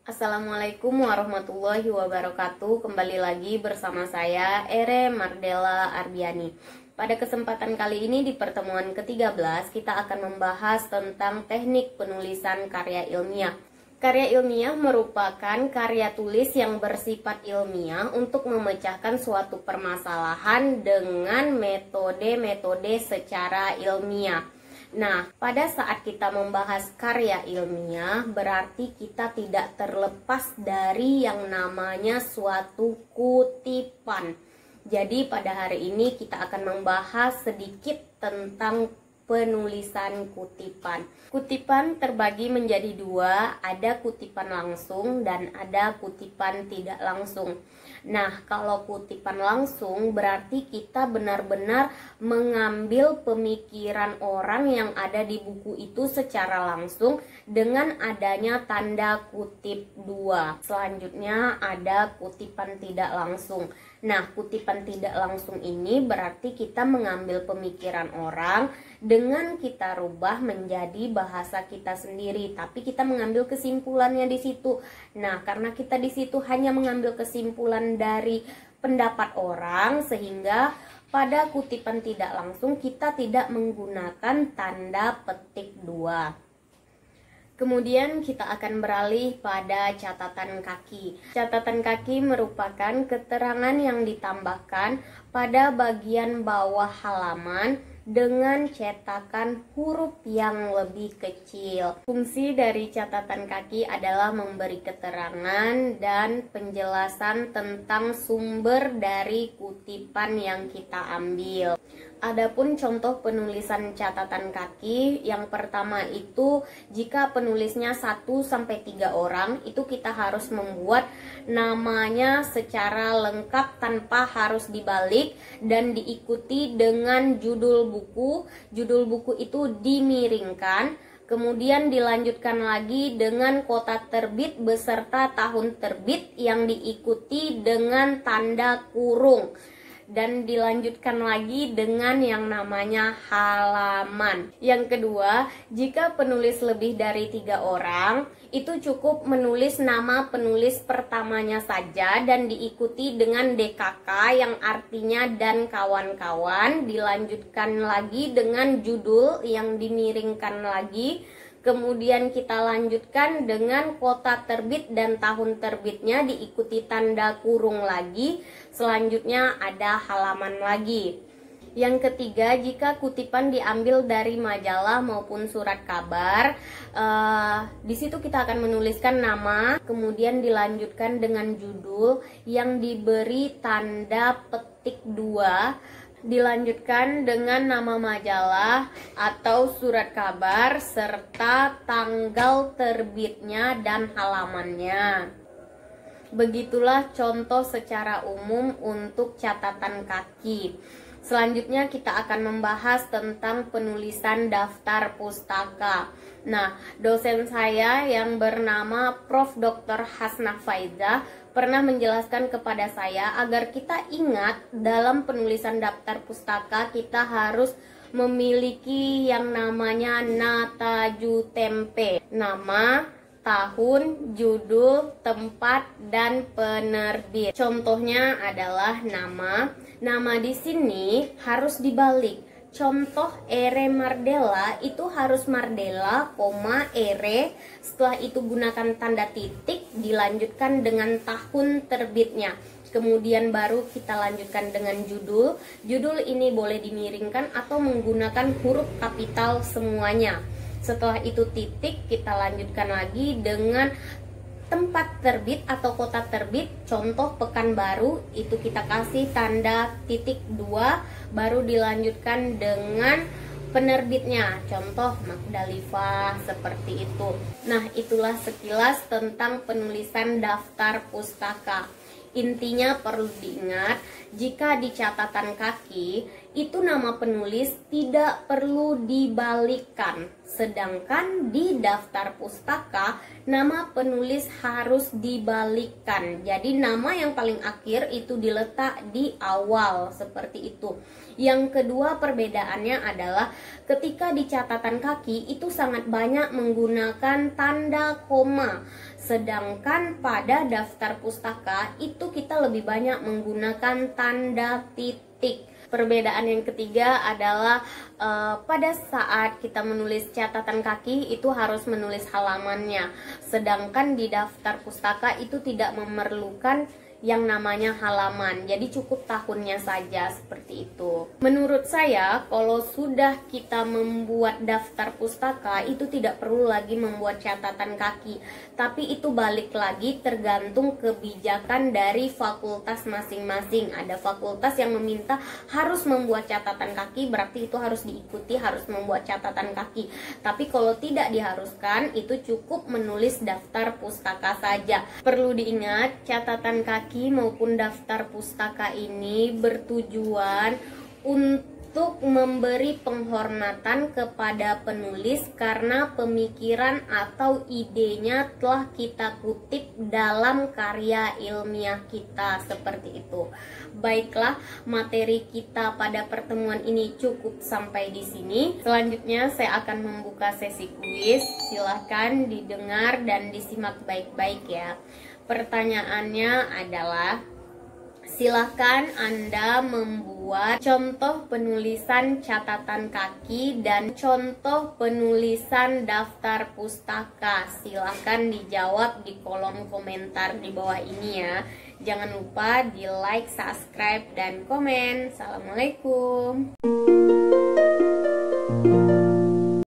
Assalamualaikum warahmatullahi wabarakatuh. Kembali lagi bersama saya Ere Mardela Arbiani. Pada kesempatan kali ini di pertemuan ke-13 kita akan membahas tentang teknik penulisan karya ilmiah. Karya ilmiah merupakan karya tulis yang bersifat ilmiah untuk memecahkan suatu permasalahan dengan metode-metode secara ilmiah. Nah, pada saat kita membahas karya ilmiah, berarti kita tidak terlepas dari yang namanya suatu kutipan. Jadi, pada hari ini kita akan membahas sedikit tentang penulisan kutipan. Kutipan terbagi menjadi dua, ada kutipan langsung dan ada kutipan tidak langsung. Nah, kalau kutipan langsung berarti kita benar-benar mengambil pemikiran orang yang ada di buku itu secara langsung dengan adanya tanda kutip dua. Selanjutnya ada kutipan tidak langsung. Nah, kutipan tidak langsung ini berarti kita mengambil pemikiran orang dengan kita rubah menjadi bahasa kita sendiri, tapi kita mengambil kesimpulannya di situ. Nah, karena kita di situ hanya mengambil kesimpulan dari pendapat orang, sehingga pada kutipan tidak langsung kita tidak menggunakan tanda petik dua. Kemudian kita akan beralih pada catatan kaki. Catatan kaki merupakan keterangan yang ditambahkan pada bagian bawah halaman dengan cetakan huruf yang lebih kecil. Fungsi dari catatan kaki adalah memberi keterangan dan penjelasan tentang sumber dari kutipan yang kita ambil. Adapun contoh penulisan catatan kaki, yang pertama itu jika penulisnya 1-3 orang, itu kita harus membuat namanya secara lengkap tanpa harus dibalik dan diikuti dengan judul buku. Judul buku itu dimiringkan, kemudian dilanjutkan lagi dengan kota terbit beserta tahun terbit yang diikuti dengan tanda kurung. Dan dilanjutkan lagi dengan yang namanya halaman. Yang kedua, jika penulis lebih dari 3 orang, itu cukup menulis nama penulis pertamanya saja dan diikuti dengan DKK yang artinya dan kawan-kawan. Dilanjutkan lagi dengan judul yang dimiringkan lagi. Kemudian kita lanjutkan dengan kota terbit dan tahun terbitnya diikuti tanda kurung lagi. Selanjutnya ada halaman lagi. Yang ketiga, jika kutipan diambil dari majalah maupun surat kabar, di situ kita akan menuliskan nama, kemudian dilanjutkan dengan judul yang diberi tanda petik 2. Dilanjutkan dengan nama majalah atau surat kabar serta tanggal terbitnya dan halamannya. Begitulah contoh secara umum untuk catatan kaki. Selanjutnya kita akan membahas tentang penulisan daftar pustaka. Nah, dosen saya yang bernama Prof. Dr. Hasnah Faizah pernah menjelaskan kepada saya agar kita ingat dalam penulisan daftar pustaka kita harus memiliki yang namanya nataju tempe. Nama, tahun, judul, tempat, dan penerbit. Contohnya adalah nama. Nama di sini harus dibalik. Contoh Ere Mardela itu harus Mardela, Ere. Setelah itu gunakan tanda titik, dilanjutkan dengan tahun terbitnya. Kemudian baru kita lanjutkan dengan judul. Judul ini boleh dimiringkan atau menggunakan huruf kapital semuanya. Setelah itu titik, kita lanjutkan lagi dengan tempat terbit atau kota terbit. Contoh Pekanbaru, itu kita kasih tanda titik 2, baru dilanjutkan dengan penerbitnya. Contoh Magdalifah, seperti itu. Nah, itulah sekilas tentang penulisan daftar pustaka. Intinya perlu diingat, jika di catatan kaki itu nama penulis tidak perlu dibalikkan. Sedangkan di daftar pustaka, nama penulis harus dibalikkan. Jadi nama yang paling akhir itu diletak di awal, seperti itu. Yang kedua perbedaannya adalah ketika di catatan kaki itu sangat banyak menggunakan tanda koma. Sedangkan pada daftar pustaka itu kita lebih banyak menggunakan tanda titik. Perbedaan yang ketiga adalah pada saat kita menulis catatan kaki itu harus menulis halamannya. Sedangkan di daftar pustaka itu tidak memerlukan yang namanya halaman, jadi cukup tahunnya saja, seperti itu. Menurut saya, kalau sudah kita membuat daftar pustaka itu tidak perlu lagi membuat catatan kaki, tapi itu balik lagi tergantung kebijakan dari fakultas masing-masing. Ada fakultas yang meminta harus membuat catatan kaki, berarti itu harus diikuti, harus membuat catatan kaki. Tapi kalau tidak diharuskan, itu cukup menulis daftar pustaka saja. Perlu diingat, catatan kaki maupun daftar pustaka ini bertujuan untuk memberi penghormatan kepada penulis karena pemikiran atau idenya telah kita kutip dalam karya ilmiah kita, seperti itu. Baiklah, materi kita pada pertemuan ini cukup sampai di sini. Selanjutnya saya akan membuka sesi kuis. Silahkan didengar dan disimak baik-baik ya. Pertanyaannya adalah, silahkan Anda membuat contoh penulisan catatan kaki dan contoh penulisan daftar pustaka. Silahkan dijawab di kolom komentar di bawah ini ya. Jangan lupa di like, subscribe, dan komen. Assalamualaikum.